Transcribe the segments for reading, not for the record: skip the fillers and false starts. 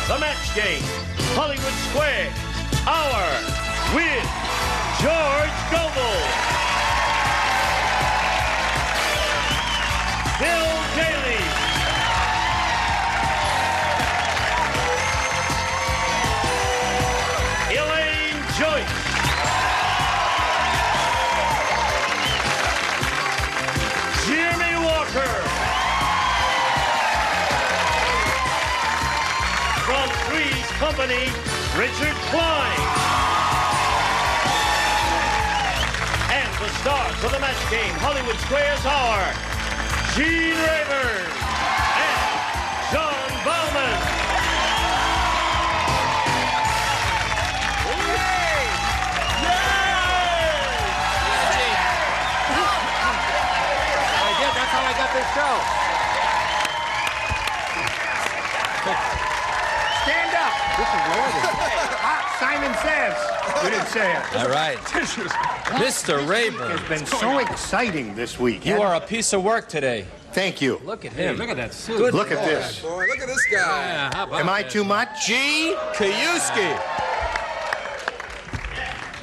the match game, Hollywood Squares, Hour with George Gobel, Bill Daly, Elaine Joyce, Jimmy Walker, from Three's Company, Richard Klein, and the stars of the match game, Hollywood Squares Hour, Gene Rayburn and John Bowman. That's how I got this show. Stand up. This is Lord. Simon says. You didn't say it. All right. Mr. Rayburn. It's been so exciting this week. You are a piece of work today. Thank you. Look at him. Look at that suit. Good Look at Lord. this. Boy, look at this guy. Yeah, how about Am I that? too much? G. Kiyuski.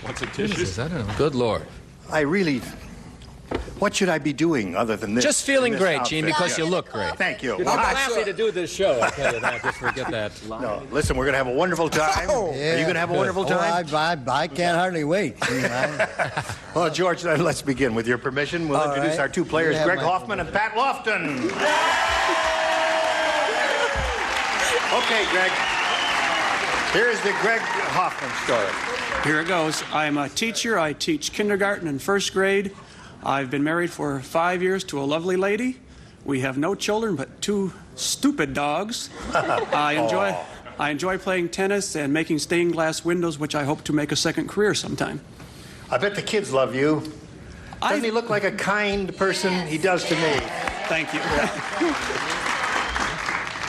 What's a tissue? Jesus, I don't know. Good Lord. I really... What should I be doing other than this? Just feeling in this great, outfit? Gene, because you Yes. look great. Thank you. I'm happy to do this show. I'll tell you that. Just forget that line. No, listen, we're going to have a wonderful time. Are you going to have a wonderful time? I can't hardly wait. Well, George, let's begin. With your permission, we'll All introduce right. our two players, Yeah, Greg my- Hoffman and Pat Lofton. Okay, Greg. Here's the Greg Hoffman story. Here it goes. I'm a teacher. I teach kindergarten and first grade. I've been married for 5 years to a lovely lady. We have no children but two stupid dogs. I enjoy playing tennis and making stained glass windows, which I hope to make a second career sometime. I bet the kids love you. Doesn't I- he look like a kind person? He does to me. Thank you.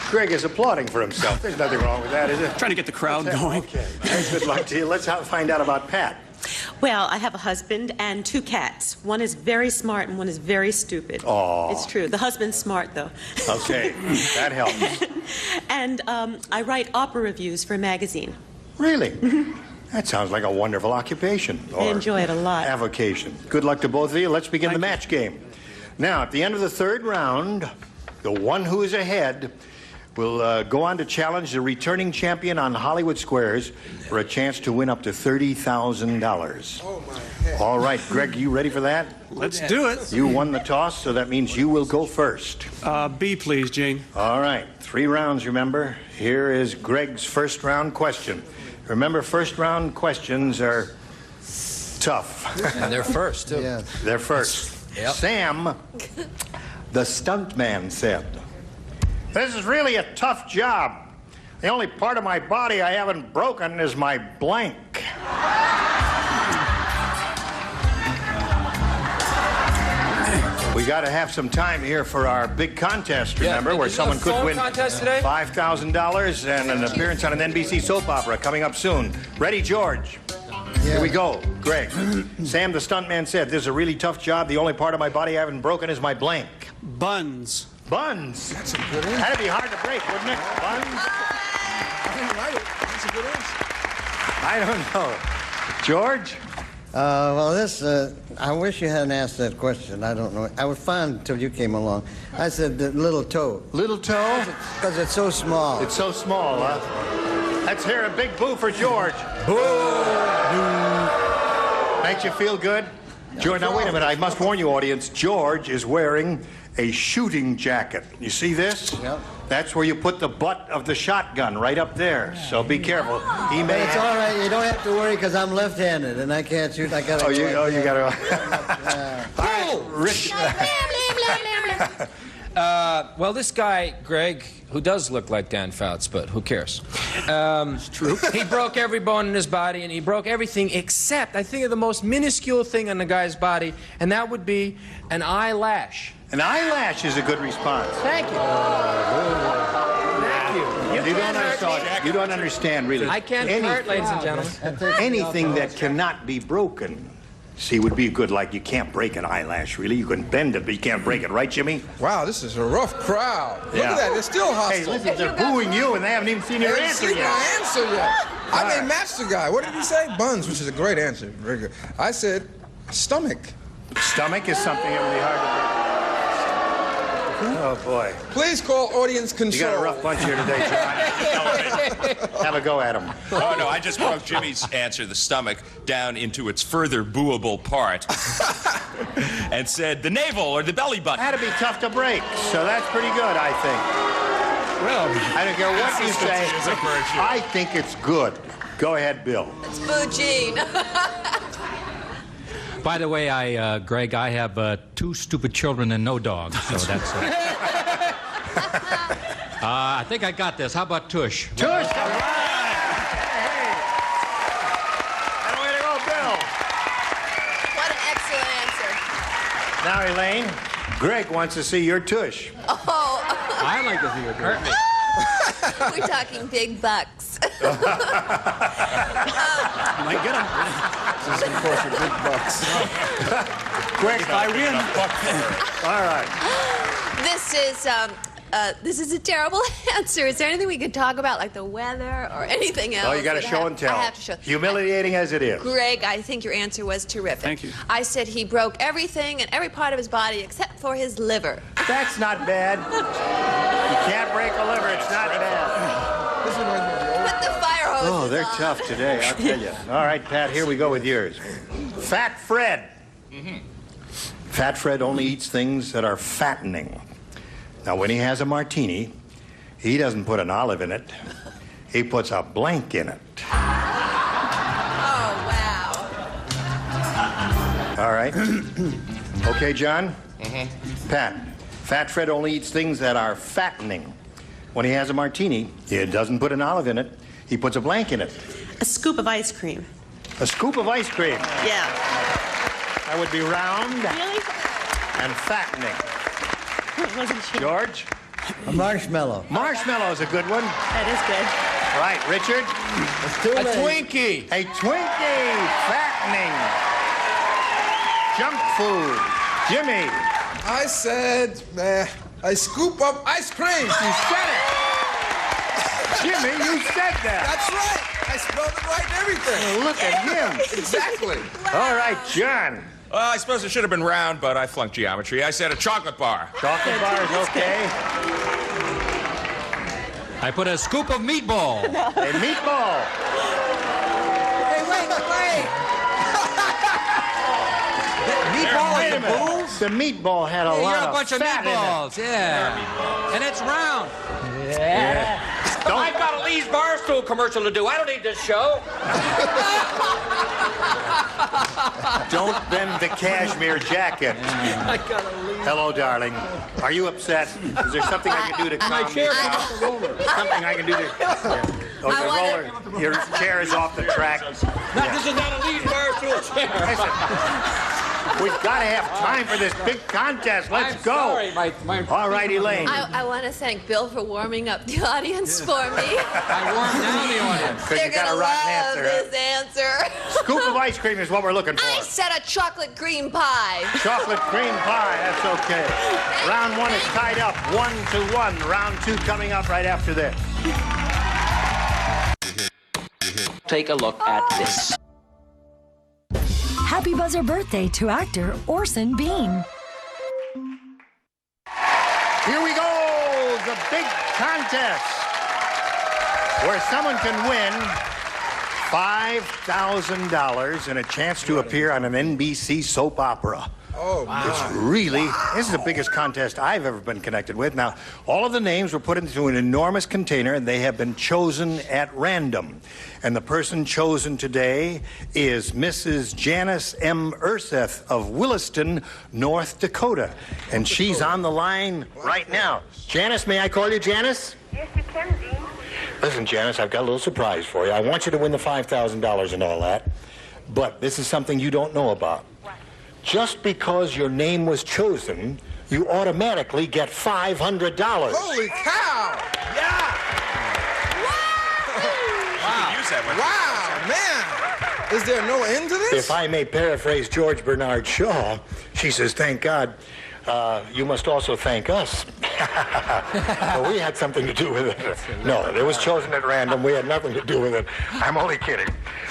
Greg is applauding for himself. There's nothing wrong with that, is it? Trying to get the crowd going. Okay. Good luck to you. Let's find out about Pat. Well, I have a husband and two cats. One is very smart and one is very stupid. Aw. It's true. The husband's smart, though. Okay, that helps. And I write opera reviews for a magazine. Really? That sounds like a wonderful occupation. I enjoy it a lot. Avocation. Good luck to both of you. Let's begin the match game. Now, at the end of the third round, the one who is ahead will go on to challenge the returning champion on Hollywood Squares for a chance to win up to $30,000. Oh, my head. All right, Greg, you ready for that? Let's do it. You won the toss, so that means you will go first. B, please, Gene. All right, 3 rounds, remember. Here is Greg's first round question. Remember, first round questions are tough. And they're first, too. Yeah. They're first. Yep. Sam, the stuntman, said, "This is really a tough job. The only part of my body I haven't broken is my blank." We got to have some time here for our big contest, remember, did where you do someone a could phone win contest today? $5,000 and an appearance on an NBC soap opera coming up soon. Ready, George? Here we go. Greg. Sam, the stuntman, said, "This is a really tough job. The only part of my body I haven't broken is my blank." Buns. Buns. That's a good answer. That'd be hard to break, wouldn't it? Buns? I didn't write it. That's a good answer. I don't know. George? I wish you hadn't asked that question. I don't know. I was fine until you came along. I said the little toe. Little toe? Because it's so small. It's so small, huh? Let's hear a big boo for George. Boo! Makes you feel good? George, now wait a minute. I must warn you, audience. George is wearing a shooting jacket. You see this? Yep. That's where you put the butt of the shotgun, right up there. So be careful. He But may it's all right. You don't have to worry because I'm left-handed and I can't shoot. I got to. you got to. All right, Rich. Well, this guy, Greg, who does look like Dan Fouts, but who cares? It's true. He broke every bone in his body, and he broke everything except, I think, of the most minuscule thing on the guy's body, and that would be an eyelash. An eyelash is a good response. Thank you. Thank you. You don't understand. You don't understand, really. I can't hurt, ladies and gentlemen. Anything that cannot be broken See, would be good, like you can't break an eyelash, really. You can bend it, but you can't break it, right, Jimmy? Wow, this is a rough crowd. Look Yeah. at that. They're still hostile. Hey, listen, they're booing you, and they haven't even seen They your haven't answer seen yet. my answer yet. I may match the guy. What did he say? Buns, which is a great answer. Very good. I said stomach. Stomach is something that would be hard to break. Oh, boy. Please call audience You control. got a rough bunch here today, John. Have a go at him. Oh, no, I just broke Jimmy's answer, the stomach, down into its further booable part and said the navel or the belly button. That'd be tough to break, so that's pretty good, I think. Well, I don't care what you say. consistency is a virtue. I think it's good. Go ahead, Bill. It's Fujin. By the way, Greg, I have 2 stupid children and no dogs, so that's. I think I got this. How about Tush? Tush, all right. Hey. And way to go, Bill. What an excellent answer. Now, Elaine, Greg wants to see your tush. Oh, I like to see your Tush. we're talking big bucks. Might get him. This is, of course, for big bucks. Quick, if I win. All right. This is a terrible answer. Is there anything we could talk about, like the weather or anything else? Oh, you got to that show and tell. I have to show. Humiliating as it is. Greg, I think your answer was terrific. Thank you. I said he broke everything and every part of his body except for his liver. That's not bad. You can't break a liver. It's not bad. This reminds me of the old... Put the fire hose Oh, they're on. tough today, I'll tell you. All right, Pat, here we go with yours. Fat Fred. Fat Fred only eats things that are fattening. Now, when he has a martini, he doesn't put an olive in it. He puts a blank in it. Oh, wow. All right? Okay, John? Pat, Fat Fred only eats things that are fattening. When he has a martini, he doesn't put an olive in it. He puts a blank in it. A scoop of ice cream. A scoop of ice cream. Yeah. That would be round Really? and fattening. Wasn't sure. George? A marshmallow. Marshmallow's a good one. That is good. Right, Richard? It's too late. Twinkie. A Twinkie. Fattening. Junk food. Jimmy? I said, a scoop of ice cream. You said it. Jimmy, you said that. That's right. I spelled it right and everything. Look at him. Exactly. All right, John. Well, I suppose it should have been round, but I flunked geometry. I said a chocolate bar. Chocolate bar is okay. I put a scoop of meatball. A meatball. Hey, wait. Meatball Wait a and the minute. booze? The meatball had a Hey, lot you're a of bunch of fat in it. meatballs, yeah. And it's round. I've got a Lee's Barstool commercial to do. I don't need this show. Don't bend the cashmere jacket. Hello, darling. Are you upset? Is there something I can do to calm you down? Something I can do to... Yeah. Oh, the roller. Your chair is off the track. This is not a Lee's Barstool chair. Listen, we've got to have time for this big contest. Let's go. Sorry, my All right, Elaine. I want to thank Bill for warming up the audience for me. I warmed down the audience. Because They're you got going a to rotten love answer. this answer. Scoop of ice cream is what we're looking I for. said a chocolate cream pie. Chocolate cream pie, that's okay. Round one is tied up, 1-1. Round two coming up right after this. Take a look at this. Happy buzzer birthday to actor Orson Bean. Here we go, the big contest where someone can win $5,000 and a chance to appear on an NBC soap opera. Oh, my. It's really, this is the biggest contest I've ever been connected with. Now, all of the names were put into an enormous container and they have been chosen at random. And the person chosen today is Mrs. Janice M. Urseth of Williston, North Dakota. And she's on the line right now. Janice, may I call you Janice? Yes, you can, Dean. Listen, Janice, I've got a little surprise for you. I want you to win the $5,000 and all that. But this is something you don't know about. Just because your name was chosen, you automatically get $500. Holy cow! You could use that one. Wow, man. Is there no end to this? If I may paraphrase George Bernard Shaw, she says, thank God, you must also thank us. Well, we had something to do with it. No, it was chosen at random. We had nothing to do with it. I'm only kidding.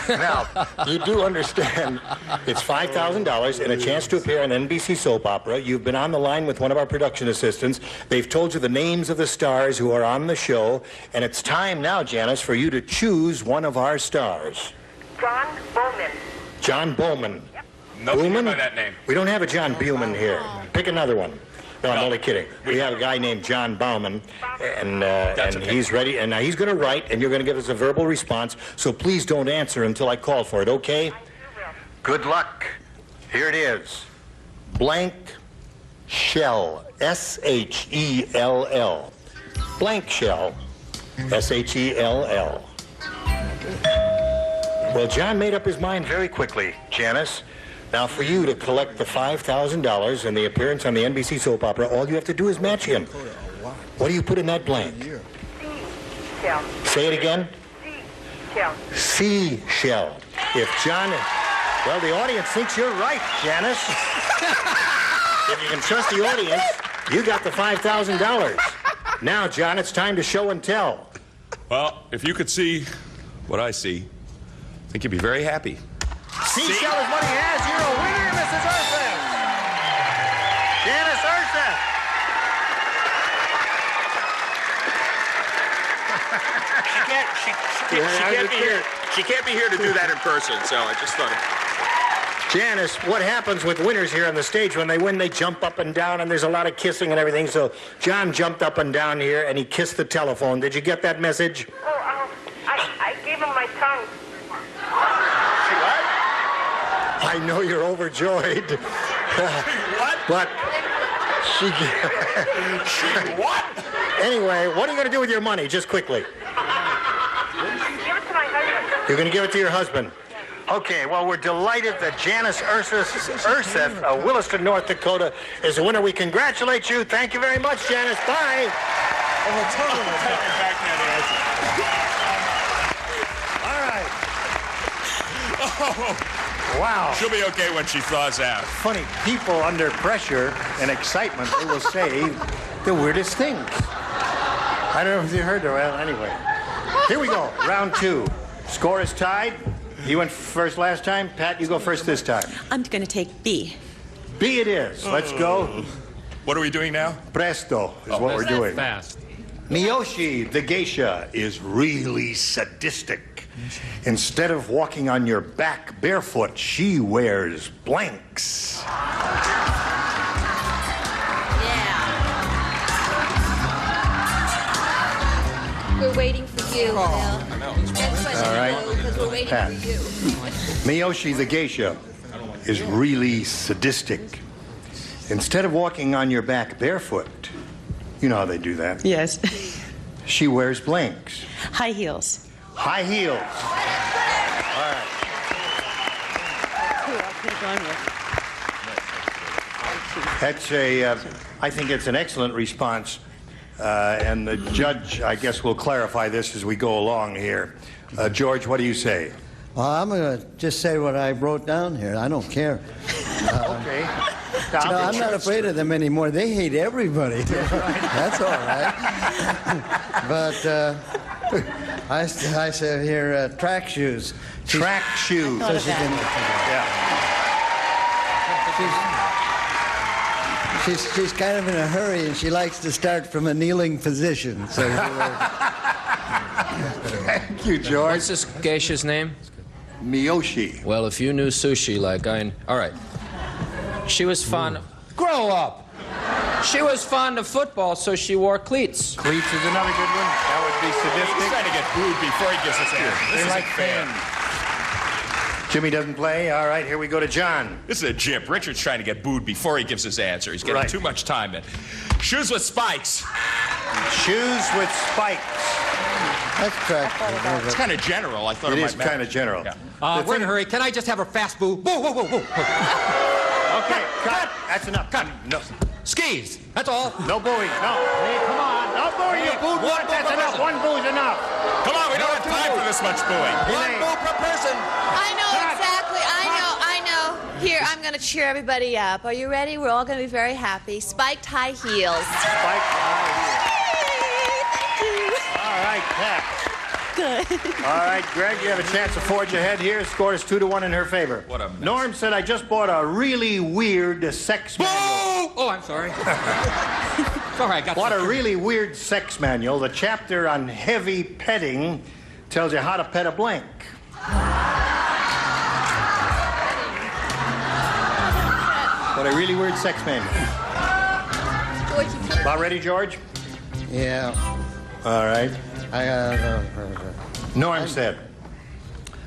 Now, you do understand it's $5,000 and a chance to appear on NBC soap opera. You've been on the line with one of our production assistants. They've told you the names of the stars who are on the show. And it's time now, Janice, for you to choose one of our stars. John Bowman. John Bowman. Yep. Nobody Bowman? by that name. We don't have a John Bowman here. Pick another one. No, I'm only kidding. We have a guy named John Bauman, and okay. he's ready. And now he's going to write, and you're going to give us a verbal response. So please don't answer until I call for it, okay? Good luck. Here it is. Blank shell. S-H-E-L-L. Blank shell. S-H-E-L-L. Well, John made up his mind very quickly, Janice. Now, for you to collect the $5,000 and the appearance on the NBC soap opera, all you have to do is match him. What do you put in that blank? Seashell. Say it again. Seashell. Seashell. If John... Well, the audience thinks you're right, Janice. If you can trust the audience, you got the $5,000. Now, John, it's time to show and tell. Well, if you could see what I see, I think you'd be very happy. Seashell is what he has. You're a winner, Mrs. Urseth. Janice Urseth. She can't be here to do that in person, so I just thought... Janice, what happens with winners here on the stage when they win, they jump up and down, and there's a lot of kissing and everything. So John jumped up and down here, and he kissed the telephone. Did you get that message? Oh, I gave him my tongue. I know you're overjoyed. What? But she... What? Anyway, what are you going to do with your money, just quickly? Give it to my husband. You're going to give it to your husband? Okay, well, we're delighted that Janice Urseth of Williston, North Dakota, is the winner. We congratulate you. Thank you very much, Janice. Bye. All right. Oh, wow. she'll be okay when she thaws out. Funny, people under pressure and excitement, they will say the weirdest things. I don't know if you heard her. Well, anyway. Here we go. Round two. Score is tied. You went first last time. Pat, you go first this time. I'm going to take B. B it is. Let's go. What are we doing now? Presto is what we're doing. Fast. Miyoshi, the geisha, is really sadistic. Instead of walking on your back barefoot, she wears blanks. We're waiting for you, Bill. All right. Because we're waiting Pat. for you. Miyoshi, the geisha, is really sadistic. Instead of walking on your back barefoot, you know how they do that. Yes. She wears blanks. High heels. High heels. That's I think it's an excellent response. And the judge, I guess, will clarify this as we go along here. George, what do you say? Well, I'm going to just say what I wrote down here. I don't care. Okay. No, I'm not afraid of them anymore. They hate everybody. That's all right. But I said here, track shoes. Track shoes. So she can, She's kind of in a hurry, and she likes to start from a kneeling position. So thank you, George. What's this geisha's name? Miyoshi. Well, if you knew sushi like I... All right. She was fond of... Grow up! She was fond of football, so she wore cleats. Cleats is another good one. That would be sadistic. He's trying to get booed before he gives us answer. This They like isn't fair. Jimmy doesn't play. All right, here we go to John. This is a jimp. Richard's trying to get booed before he gives his answer. He's getting too much time in. Shoes with spikes. Shoes with spikes. That's correct. It's kind of general. I thought It it is might matter. kind of general. Yeah. We're in a hurry. Can I just have a fast boo? Whoa, whoa, whoa, whoa. Okay, cut. That's enough. Cut. No, Skis. That's all. no booing. No. Hey, come on. No booing. You booed once. That's enough. One boo's enough. Come on, we don't have time for this much booing. One boo per person. I know, it's Here, I'm going to cheer everybody up. Are you ready? We're all going to be very happy. Spiked high heels. Spiked high heels. All right, Pat. Good. All right, Greg, you have a chance to forge ahead here. Score is 2-1 in her favor. What a mess. Norm said, I just bought a really weird sex manual. Oh, I'm sorry. Sorry, I got What a really weird sex manual. The chapter on heavy petting tells you how to pet a blank. What a really weird sex manual. About ready, George? Yeah. All right. I got. Norm said,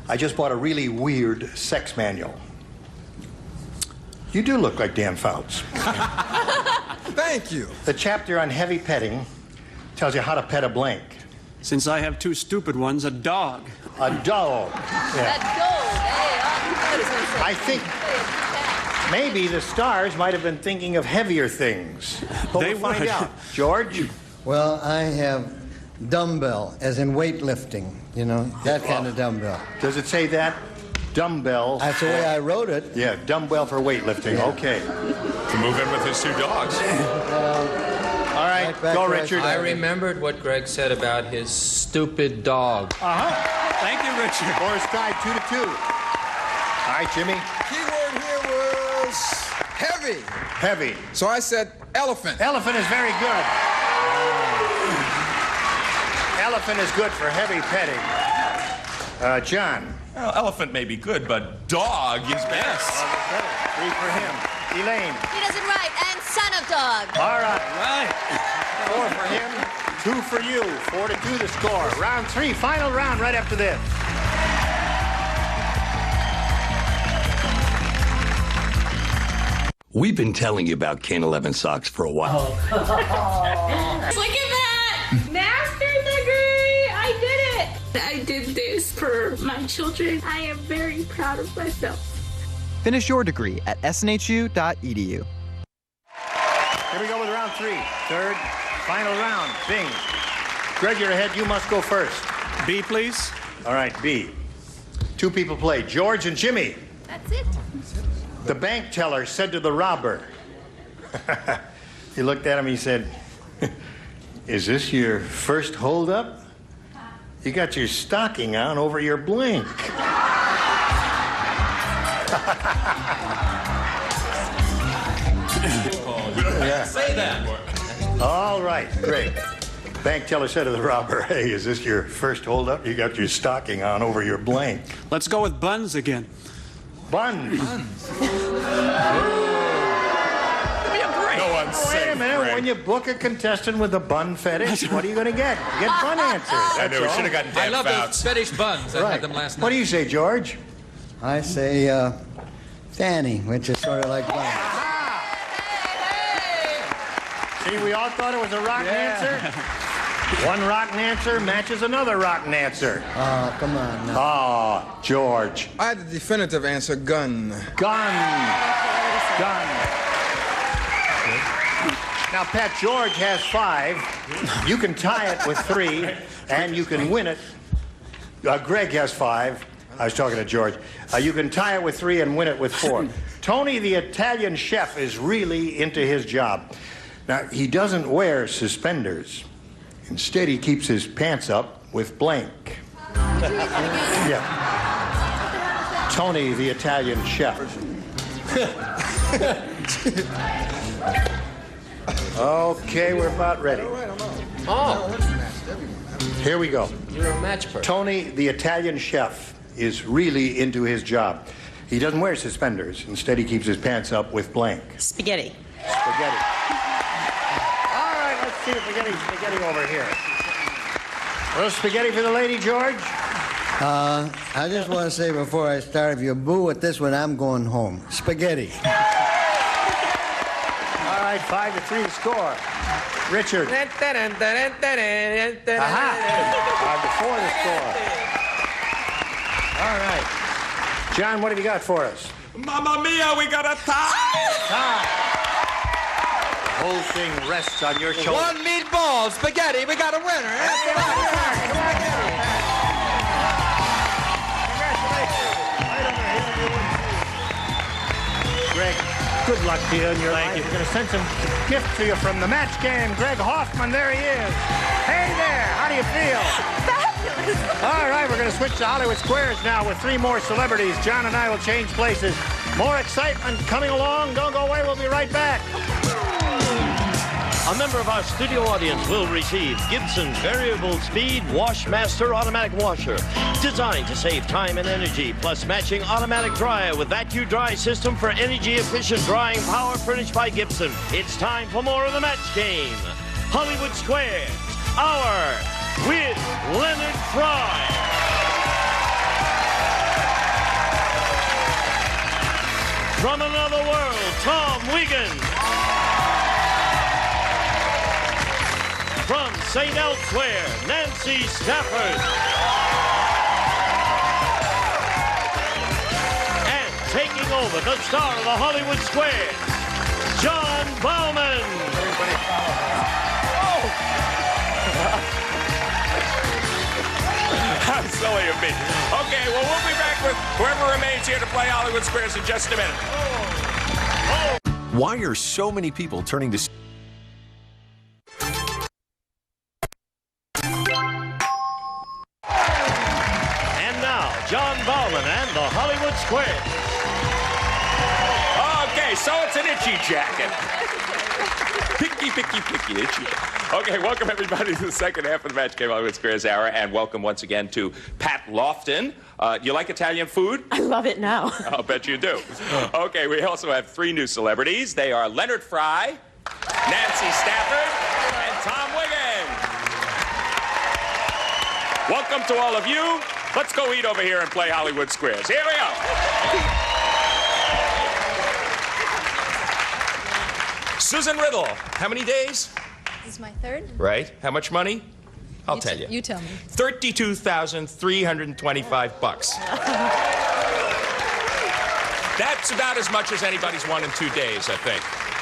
I just bought a really weird sex manual. You do look like Dan Fouts. Thank you. The chapter on heavy petting tells you how to pet a blank. Since I have two stupid ones, a dog. A dog. Yeah. I think maybe the stars might have been thinking of heavier things. But They we'll find would. out. George? Well, I have dumbbell, as in weightlifting. You know, that kind of dumbbell. Does it say that? Dumbbell. That's the way I wrote it. Yeah, dumbbell for weightlifting. Yeah. Okay. To move in with his two dogs. All right, back go, to our Richard. I remembered what Greg said about his stupid dog. Thank you, Richard. Score is tied 2-2. All right, Jimmy. Keyword here was heavy. Heavy. So I said elephant. Elephant is very good. Elephant is good for heavy petting. John. Well, elephant may be good, but dog is best. 3 for him. Elaine. He does it right. And son of dog. All right. 4 for him. 2 for you. 4-2 the score. Round 3, final round right after this. We've been telling you about Kane 11 socks for a while. Look at that! Master's degree! I did it! I did this for my children. I am very proud of myself. Finish your degree at snhu.edu. Here we go with round 3. Third, final round. Bing. Greg, you're ahead. You must go first. B, please. All right, B. 2 people play. George and Jimmy. That's it. The bank teller said to the robber, he looked at him, he said, is this your first holdup? You got your stocking on over your blink. Say that. All right, great. Bank teller said to the robber, hey, is this your first holdup? You got your stocking on over your blank. Let's go with buns again. Buns. No one's safe, Wait a minute. Greg. When you book a contestant with a bun fetish, what are you going to get? You get bun answers. I know, we all. should have gotten I Dan love Fouts. those fetish buns. I Right. had them last night. What do you say, George? I say Fanny, which is sort of like bun. See, we all thought it was a rotten answer. One rotten answer matches another rotten answer. Oh, come on now. Oh, George. I had the definitive answer, gun. Gun. Gun. Now, Pat, George has 5. You can tie it with 3, and you can win it. Greg has 5. I was talking to George. You can tie it with 3 and win it with 4. Tony, the Italian chef, is really into his job. Now, he doesn't wear suspenders. Instead, he keeps his pants up with blank. Yeah. Tony, the Italian chef. Okay, we're about ready. Oh, Here we go. you're a match person. Tony, the Italian chef, is really into his job. He doesn't wear suspenders. Instead, he keeps his pants up with blank. Spaghetti. Spaghetti. All right, let's see if we get any spaghetti over here. A little spaghetti for the lady, George? I just want to say before I start, if you boo at this one, I'm going home. Spaghetti. All right, 5-3 the score. Richard. Aha. 5-4 the score. All right. John, what have you got for us? Mamma mia, we got a tie! Tie. The whole thing rests on your shoulders. One meatball, spaghetti, we got a winner. Greg. Good luck to you in your life. We're going to send some gifts to you from the match game. Greg Hoffman, there he is. Hey there, how do you feel? Fabulous. All right, we're going to switch to Hollywood Squares now with 3 more celebrities. John and I will change places. More excitement coming along. Don't go away. We'll be right back. A member of our studio audience will receive Gibson's Variable Speed Washmaster Automatic Washer. Designed to save time and energy, plus matching automatic dryer with vacuum dry system for energy-efficient drying power furnished by Gibson. It's time for more of the match game. Hollywood Squares, Hour with Leonard Fry. From another world, Tom Wiggin. From St. Elsewhere, Nancy Stafford. And taking over the star of the Hollywood Squares, John Bauman. How silly of me. Okay, well, we'll be back with whoever remains here to play Hollywood Squares in just a minute. Why are so many people turning to... John Bauman and the Hollywood Squares. Okay, so it's an itchy jacket. Picky, itchy. Okay, welcome everybody to the second half of the Match Game Hollywood Squares Hour, and welcome once again to Pat Lofton. You like Italian food? I love it now. I'll bet you do. Okay, we also have 3 new celebrities. They are Leonard Fry, Nancy Stafford, and Tom Wiggin. Welcome to all of you. Let's go eat over here and play Hollywood Squares. Here we go. Susan Riddle, how many days? This is my 3rd. Right. How much money? I'll tell you. You tell me. $32,325. That's about as much as anybody's won in 2 days, I think.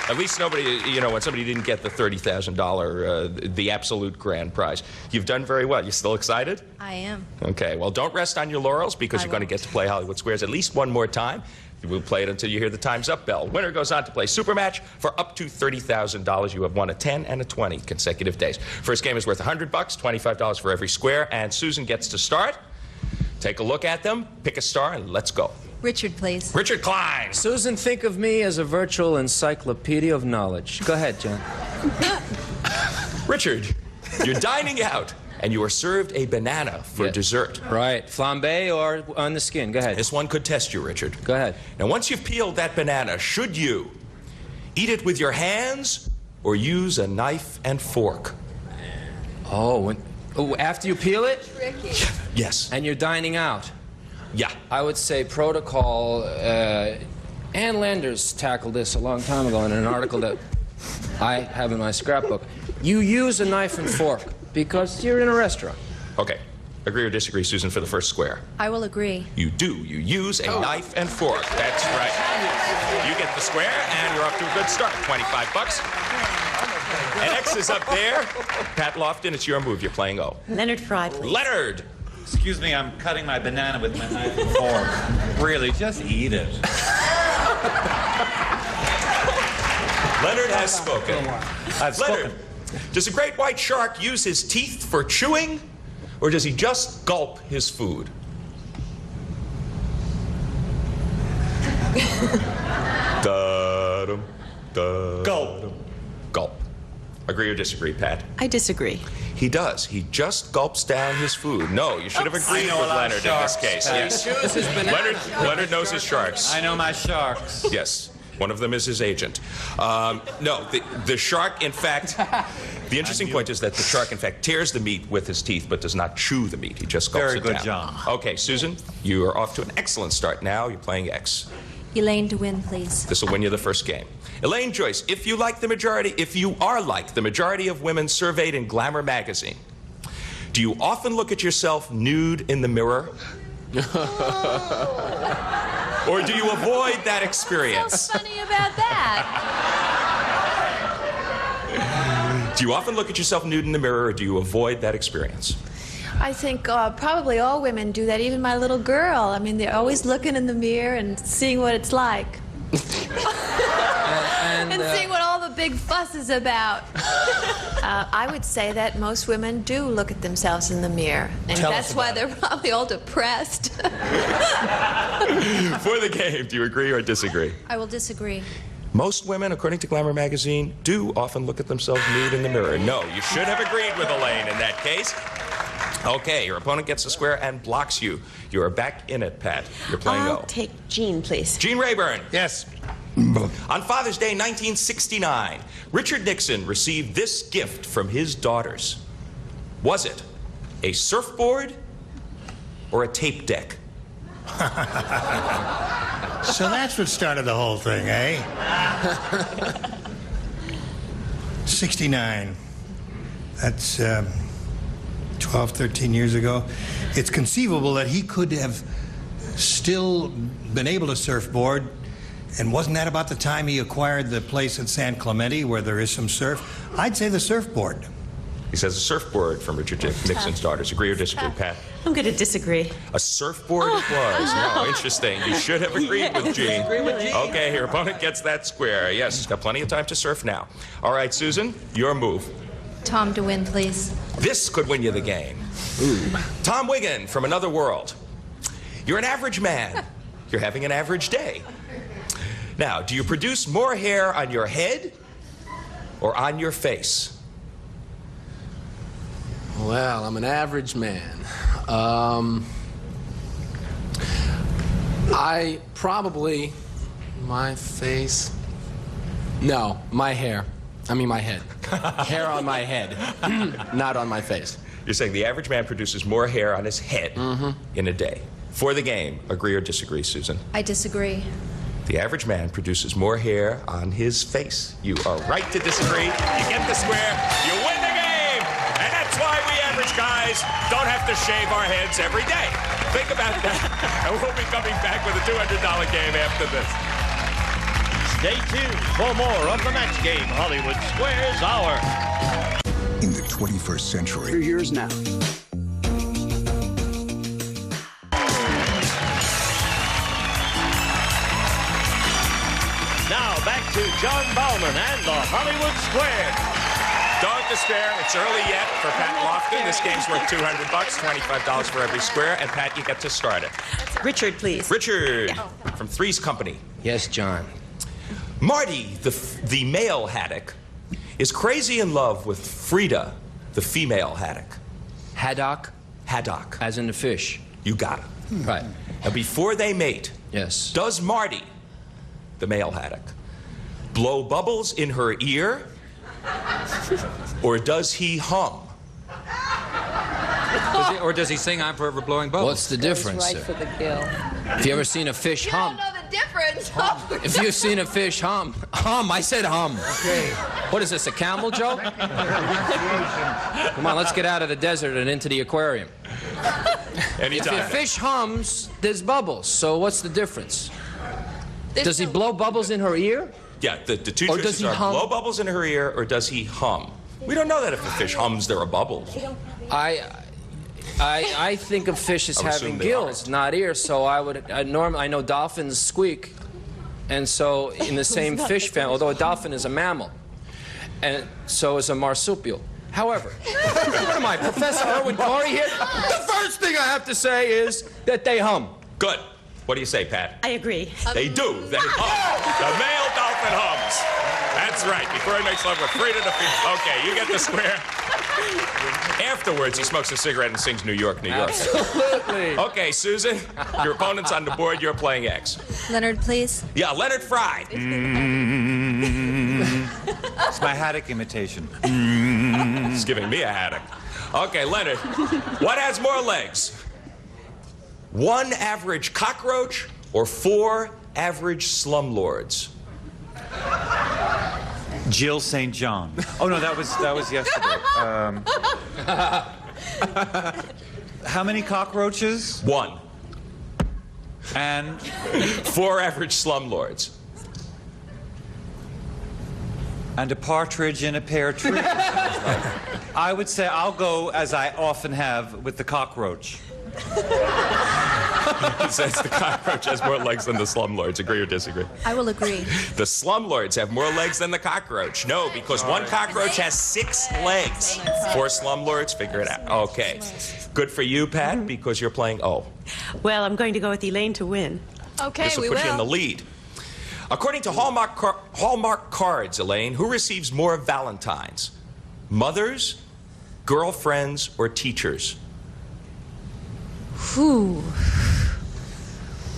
At least nobody, you know, when somebody didn't get the $30,000, the absolute grand prize. You've done very well. You still excited? I am. Okay, well, don't rest on your laurels because you're going to get to play Hollywood Squares at least one more time. We'll play it until you hear the time's up bell. Winner goes on to play Super Match for up to $30,000. You have won a 10 and a 20 consecutive days. First game is worth $100, $25 for every square, and Susan gets to start. Take a look at them, pick a star, and let's go. Richard, please. Richard Klein. Susan, think of me as a virtual encyclopedia of knowledge. Go ahead, John. Richard, you're dining out, and you are served a banana for dessert. Right. Flambe or on the skin? Go ahead. This one could test you, Richard. Go ahead. Now, once you've peeled that banana, should you eat it with your hands or use a knife and fork? Oh, after you peel it? Tricky. Yes. And you're dining out? Yeah. I would say protocol. Ann Landers tackled this a long time ago in an article that I have in my scrapbook. You use a knife and fork because you're in a restaurant. Okay. Agree or disagree, Susan, for the first square? I will agree. You do. You use a knife and fork. That's right. You get the square, and you're off to a good start. $25. And X is up there. Pat Lofton, it's your move. You're playing O. Leonard Fry, please. Leonard. Excuse me, I'm cutting my banana with my knife and fork. Really, just eat it. Leonard has spoken. Leonard, does a great white shark use his teeth for chewing, or does he just gulp his food? Gulp. Gulp. Agree or disagree, Pat? I disagree. He does. He just gulps down his food. No, you should have agreed with Leonard in this case. Yes. Leonard knows his sharks. I know my sharks. Yes. One of them is his agent. No, the shark, in fact, the interesting point is that the shark, in fact, tears the meat with his teeth but does not chew the meat. He just gulps it down. Very good, John. Okay, Susan, you are off to an excellent start now. You're playing X. Elaine to win, please. This will win you the first game. Elaine Joyce, if you are like the majority of women surveyed in Glamour magazine, do you often look at yourself nude in the mirror? Or do you avoid that experience? What's so funny about that? Do you often look at yourself nude in the mirror, or do you avoid that experience? I think probably all women do that, even my little girl. I mean, they're always looking in the mirror and seeing what it's like. big fuss is about. I would say that most women do look at themselves in the mirror, and that's why they're probably all depressed. For the game, do you agree or disagree? I will disagree. Most women, according to Glamour magazine, do often look at themselves nude in the mirror. No, you should have agreed with Elaine in that case. Okay, your opponent gets a square and blocks you. You are back in it, Pat. You're playing I'll go. take Gene, please. Gene Rayburn. Yes. On Father's Day 1969, Richard Nixon received this gift from his daughters. Was it a surfboard or a tape deck? So that's what started the whole thing, eh? 69. That's 12, 13 years ago. It's conceivable that he could have still been able to surfboard. And wasn't that about the time he acquired the place in San Clemente where there is some surf? I'd say the surfboard. He says a surfboard from Richard Nixon's daughters. Agree or disagree, Pat? I'm going to disagree. A surfboard it was. No, interesting. You should have agreed with Gene. Okay, your opponent gets that square. Yes, he's got plenty of time to surf now. All right, Susan, your move. Tom to win, please. This could win you the game. Ooh. Tom Wiggin from Another World. You're an average man. You're having an average day. Now, do you produce more hair on your head or on your face? Well, I'm an average man. I probably... My face... No, my hair. I mean my head. Hair on my head, not on my face. You're saying the average man produces more hair on his head in a day. For the game, agree or disagree, Susan? I disagree. The average man produces more hair on his face. You are right to disagree. You get the square. You win the game. And that's why we average guys don't have to shave our heads every day. Think about that. And we'll be coming back with a $200 game after this. Stay tuned for more of the Match Game Hollywood Squares Hour. In the 21st century. For years now. Now back to John Bauman and the Hollywood Square. Don't despair. It's early yet for Pat Lofton. This game's worth $200, $25 for every square. And Pat, you get to start it. Richard, please. Richard from Three's Company. Yes, John. Marty, the male haddock, is crazy in love with Frida, the female haddock. Haddock? Haddock. As in the fish. You got it. Right. Now, before they mate, yes, does Marty, the male haddock, blow bubbles in her ear, or does he hum? Does he sing "I'm Forever Blowing Bubbles"? What's the difference? Right for the kill. Have you ever seen a fish hum? You don't know the difference. If you've seen a fish hum, I said hum. Okay. What is this, a camel joke? Come on, let's get out of the desert and into the aquarium. Anytime. If a fish hums, there's bubbles. So what's the difference? Does he blow bubbles in her ear? Yeah, the two Or does choices he are hum? blow bubbles in her ear, or does he hum? We don't know that if a fish hums, there are bubbles. I think of fish as I would assume having they gills, not ears. So I know dolphins squeak, and so in the same fish family, although a dolphin is a mammal, and so is a marsupial. However, what am I, Professor Erwin Corey here? The first thing I have to say is that they hum. Good. What do you say, Pat? I agree. They do. They hum. The male dolphin hums. That's right. Before he makes love with Frida the female. Okay, you get the square. Afterwards, he smokes a cigarette and sings New York, New York. Absolutely. Okay, Susan, your opponent's on the board. You're playing X. Leonard, please. Yeah, Leonard Fry. It's my haddock imitation. It's giving me a haddock. Okay, Leonard, what has more legs? One average cockroach or 4 average slumlords? Jill St. John. Oh no, that was yesterday. How many cockroaches? 1. And 4 average slumlords. And a partridge in a pear tree. I would say I'll go, as I often have, with the cockroach. He says the cockroach has more legs than the slumlords. Agree or disagree? I will agree. The slumlords have more legs than the cockroach. No, because one cockroach has 6 legs. 4 slumlords, figure it out. Okay. Good for you, Pat, because you're playing O. Well, I'm going to go with Elaine to win. Okay, This will put you in the lead. According to Hallmark cards, Elaine, who receives more Valentines? Mothers, girlfriends, or teachers? Whew.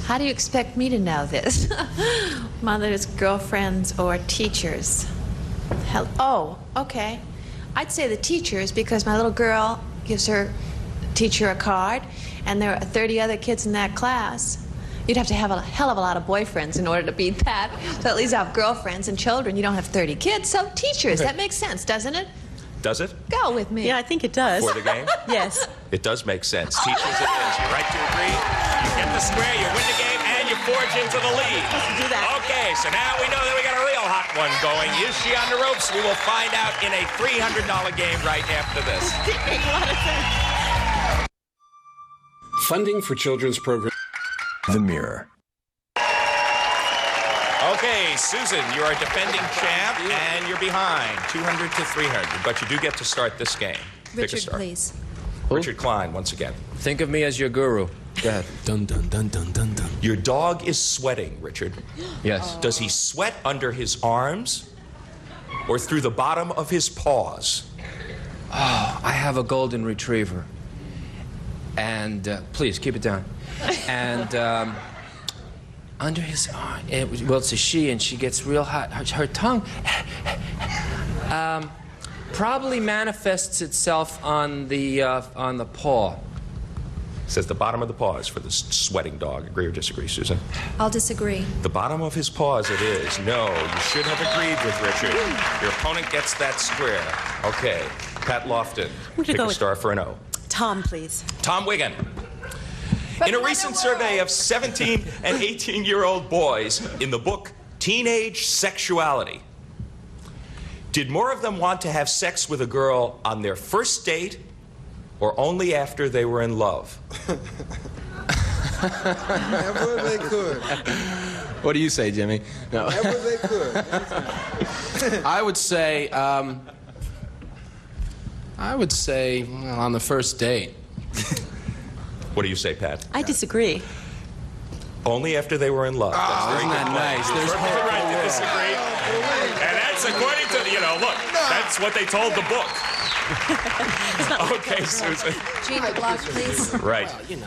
How do you expect me to know this? Mothers, girlfriends, or teachers? Oh, okay. I'd say the teachers because my little girl gives her teacher a card, and there are 30 other kids in that class. You'd have to have a hell of a lot of boyfriends in order to beat that. So at least have girlfriends and children. You don't have 30 kids, so teachers. That makes sense, doesn't it? Does it? Go with me. Yeah, I think it does. For the game? Yes. It does make sense. Teachers it is. You're right to agree. You get the square, you win the game, and you forge into the lead. Let's do that. Okay, so now we know that we got a real hot one going. Is she on the ropes? We will find out in a $300 game right after this. Make a lot of sense. Funding for children's programs. The Mirror. Okay, Susan, you are defending champ, and you're behind 200 to 300, but you do get to start this game. Pick a Richard, star. please. Richard Klein, once again. Think of me as your guru. Go ahead. Dun dun dun dun dun dun. Your dog is sweating, Richard. Yes. Does he sweat under his arms or through the bottom of his paws? Oh, I have a golden retriever. And please keep it down. And under his arm, well, it's a she, and she gets real hot. Her tongue probably manifests itself on the paw. Says the bottom of the paws for the sweating dog. Agree or disagree, Susan? I'll disagree. The bottom of his paws it is. No, you should have agreed with Richard. Your opponent gets that square. Okay, Pat Lofton, pick a star for an O. Tom, please. Tom Wigan. In a recent survey of 17 and 18-year-old boys in the book Teenage Sexuality, did more of them want to have sex with a girl on their first date or only after they were in love? Whenever they could. What do you say, Jimmy? No. Whenever they could. I would say, well, on the first date. What do you say, Pat? I disagree. Only after they were in love. That's very Isn't that good point. nice? You're There's perfectly hope. right to disagree. And that's according to, look, that's what they told the book. Okay, Susan. Gene DeBlock, please. Right. Gene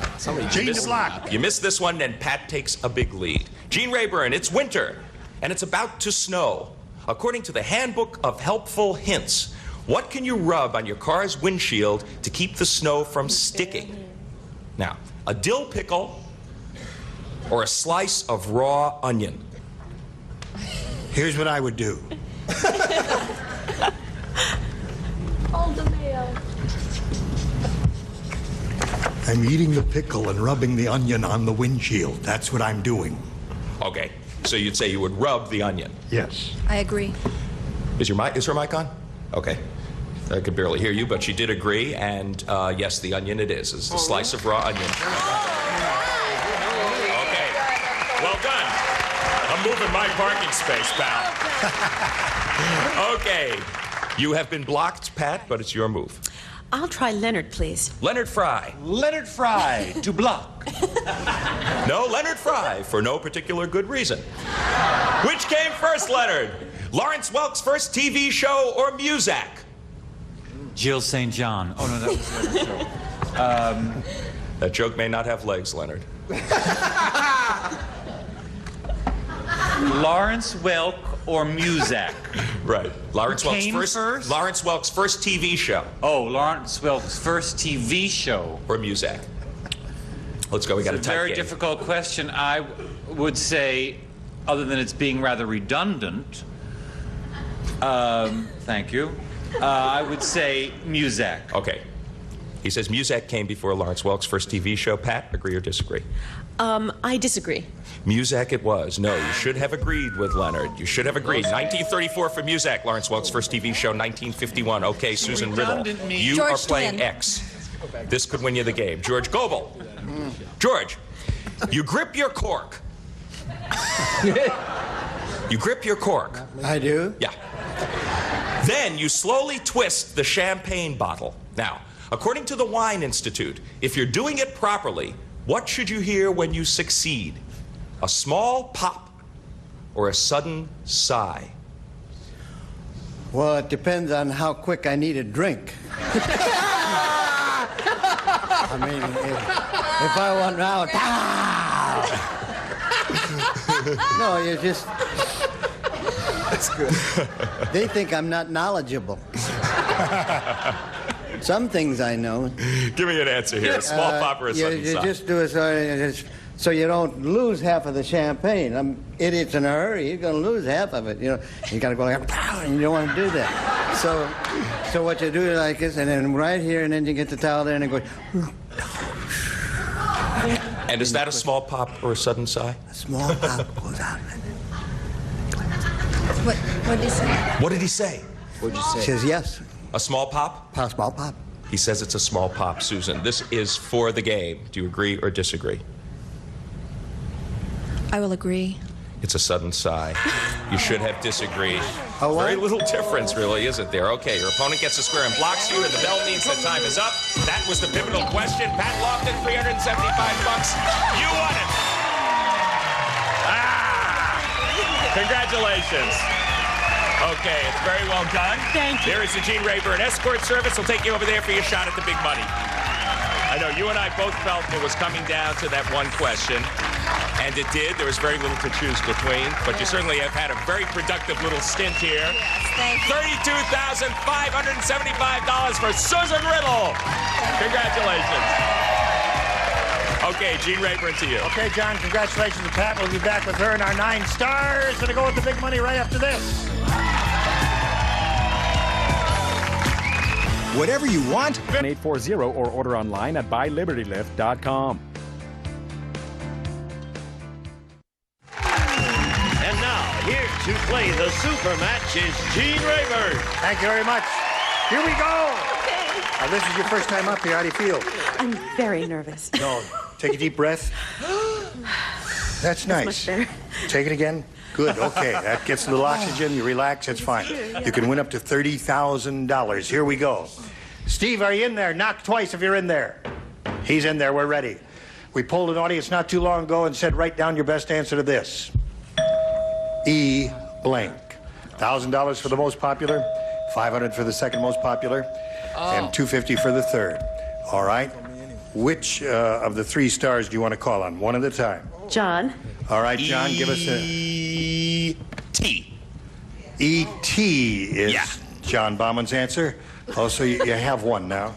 DeBlock. You missed this one, and Pat takes a big lead. Gene Rayburn, it's winter, and it's about to snow. According to the Handbook of Helpful Hints, what can you rub on your car's windshield to keep the snow from sticking? Now, a dill pickle or a slice of raw onion? Here's what I would do. Hold the mail. I'm eating the pickle and rubbing the onion on the windshield. That's what I'm doing. Okay, so you'd say you would rub the onion. Yes. I agree. Is her mic on? Okay. I could barely hear you, but she did agree, and yes, the onion it is. It's a slice of raw onion. Okay, well done. I'm moving my parking space, pal. Okay, you have been blocked, Pat, but it's your move. I'll try Leonard, please. Leonard Fry. Leonard Fry to block. No, Leonard Fry, for no particular good reason. Which came first, Leonard? Lawrence Welk's first TV show or Muzak? Jill St. John. Oh, no, that was the other show. That joke may not have legs, Leonard. Lawrence Welk or Muzak? Right. Lawrence Came Welk's first? Lawrence Welk's first TV show. Oh, Lawrence Welk's first TV show. Or Muzak. Let's go. We got a It's tight a very game. difficult question. I would say, other than it's being rather redundant, thank you, I would say Muzak. Okay. He says Muzak came before Lawrence Welk's first TV show. Pat, agree or disagree? I disagree. Muzak it was. No, you should have agreed with Leonard. You should have agreed. 1934 for Muzak, Lawrence Welk's first TV show. 1951. Okay, Susan Riddle, you George are playing Twin. X. This could win you the game. George Gobel. George, You grip your cork. You grip your cork. I do? Yeah. Then you slowly twist the champagne bottle. Now, according to the Wine Institute, if you're doing it properly, what should you hear when you succeed? A small pop or a sudden sigh? Well, it depends on how quick I need a drink. I mean, if I want out, no, you're just. That's good. They think I'm not knowledgeable. Some things I know. Give me an answer here. A small pop or a sudden You sigh? just do it so you don't lose half of the champagne. Idiots in a hurry. You're going to lose half of it. You know, you got to go like, pow, and you don't want to do that. So what you do is like this, and then right here, and then you get the towel there, and it goes. And is that a small pop or a sudden sigh? A small pop goes out. What did he say? What did he say? What'd you say? He says yes. A small pop? A small pop. He says it's a small pop, Susan. This is for the game. Do you agree or disagree? I will agree. It's a sudden sigh. You should have disagreed. A what? Very little difference, really, isn't there? Okay, your opponent gets a square and blocks you, and the bell means that time is up. That was the pivotal question. Pat Lofton, $375. You won it. Congratulations. Okay, it's very well done. Thank you. There is the Gene Rayburn Escort Service. We'll take you over there for your shot at the big money. I know you and I both felt it was coming down to that one question, and it did. There was very little to choose between, but you certainly have had a very productive little stint here. Yes, thank you. $32,575 for Susan Riddle. Congratulations. Okay, Gene Rayburn to you. Okay, John, congratulations to Pat. We'll be back with her and our 9 stars. Gonna go with the big money right after this. Whatever you want, 840 or order online at buylibertylift.com. And now, here to play the super match is Gene Rayburn. Thank you very much. Here we go. This is your first time up here. How do you feel? I'm very nervous. No, take a deep breath. That's nice. Much better. Take it again. Good, okay. That gets a little oxygen. You relax, it's fine. You can win up to $30,000. Here we go. Steve, are you in there? Knock twice if you're in there. He's in there. We're ready. We polled an audience not too long ago and said, write down your best answer to this. E blank. $1,000 for the most popular, $500 for the second most popular, and $250 for the third. All right. Which of the 3 stars do you want to call on? One at a time. John. All right, John, give us a... E.T. E.T. is John Bauman's answer. Oh, so you have one now.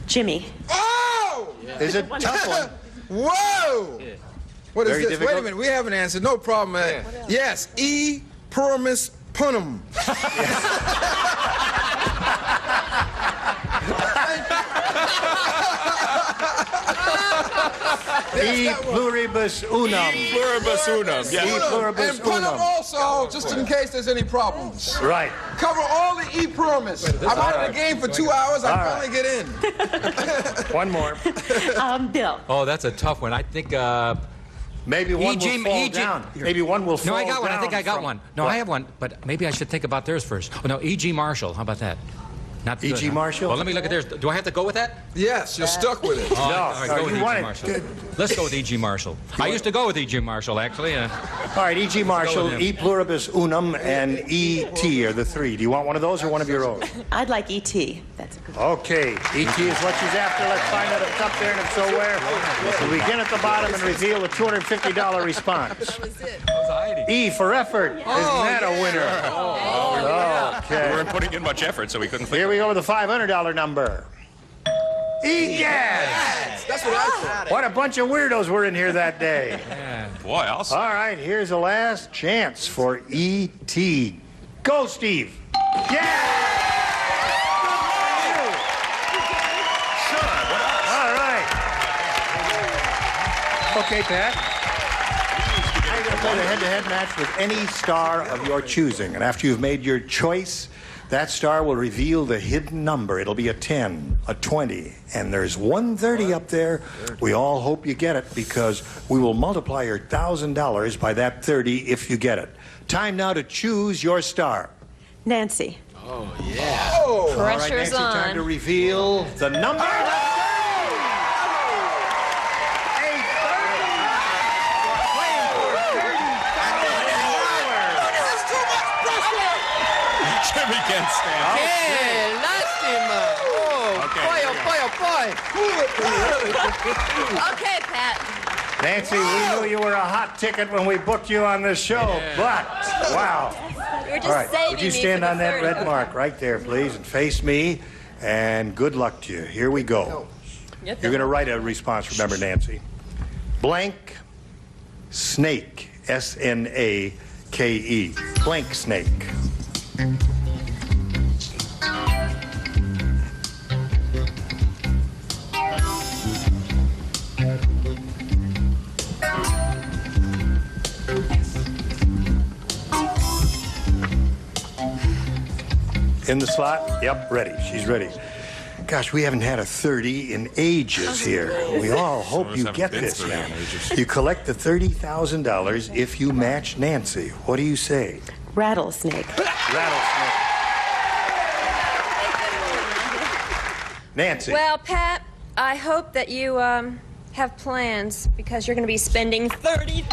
Jimmy. Oh! Is it tough one? Whoa! What is Very this? difficult? Wait a minute, we have an answer. No problem, man. Yes, E. Purimus Punum. E pluribus unum. E pluribus unum. E pluribus And Punum unum. also, just in case there's any problems. Right. Cover all the E Purimus. I'm out of the game for 2 hours. I All finally get in. One more. Bill. Oh, that's a tough one. I think Maybe one will fall down. Maybe one will fall No, down. I got one. I think I got from- one. No, What? I have one, but maybe I should think about theirs first. Oh, no, E.G. Marshall. How about that? Not good, E.G. huh? Marshall? Well, let me look at theirs. Do I have to go with that? Yes, you're stuck with it. Oh, all right, go with you E.G. want it. Marshall. Let's go with E.G. Marshall. I used to go with E.G. Marshall, actually. All right, E.G. Marshall, with him. E pluribus unum, and E.T. are the 3. Do you want one of those or one of your own? I'd like E.T. That's a good Okay, E.T. is what she's after. Let's find out if it's up there, and if so, where. We'll begin at the bottom and reveal the $250 response. E for effort. Isn't that a winner? Okay. We weren't putting in much effort, so we couldn't think. Here we go with the $500 number. Egad! That's what I thought. What a bunch of weirdos were in here that day. Boy, I'll All right, here's the last chance for E.T. Go, Steve. Yeah! All right. Okay, Pat. Now you're going to play the head-to-head match with any star of your choosing. And after you've made your choice, That star will reveal the hidden number. It'll be a 10, a 20, and there's 130 up there. We all hope you get it because we will multiply your $1,000 by that 30 if you get it. Time now to choose your star. Nancy. Oh, yeah. Oh. All right, Pressure's Nancy, time on. to reveal the number. Jimmy can't stand it. Hey, lástima. Oh, Okay, boy, here oh, boy, oh, boy. Okay, Pat. Nancy, we knew you were a hot ticket when we booked you on this show, but wow. You were just All right, saving would you me stand for the on that 30. red mark right there, please, and face me, and good luck to you. Here we go. You're going to write a response, remember, Nancy. Blank snake, S-N-A-K-E, blank snake. In the slot? Yep, ready. She's ready. Gosh, we haven't had a 30 in ages here. We all hope you get this, man. You collect the $30,000 if you match Nancy. What do you say? Rattlesnake. Rattlesnake. Nancy. Well, Pat, I hope that you have plans because you're going to be spending $30,000.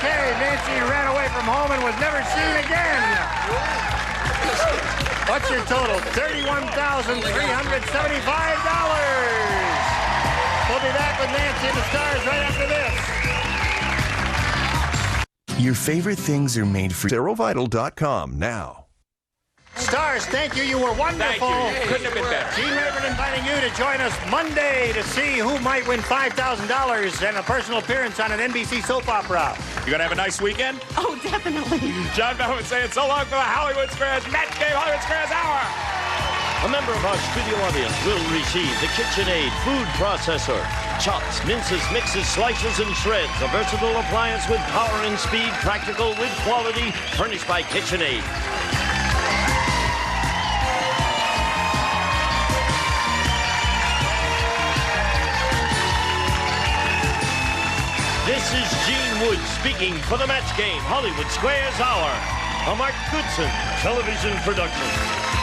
Okay, Nancy ran away from home and was never seen again. What's your total? $31,375. We'll be back with Nancy and the Stars right after this. Your favorite things are made for Serovital.com now. Stars, thank you. You were wonderful. Thank you. Couldn't have been better. Gene Rayburn inviting you to join us Monday to see who might win $5,000 and a personal appearance on an NBC soap opera. You gonna have a nice weekend? Oh, definitely. John Bowman saying so long for the Hollywood Squares Match Game Hollywood Squares Hour. A member of our studio audience will receive the KitchenAid food processor. Chops, minces, mixes, slices, and shreds. A versatile appliance with power and speed, practical with quality, furnished by KitchenAid. This is Gene Wood speaking for the Match Game Hollywood Squares Hour, a Mark Goodson television production.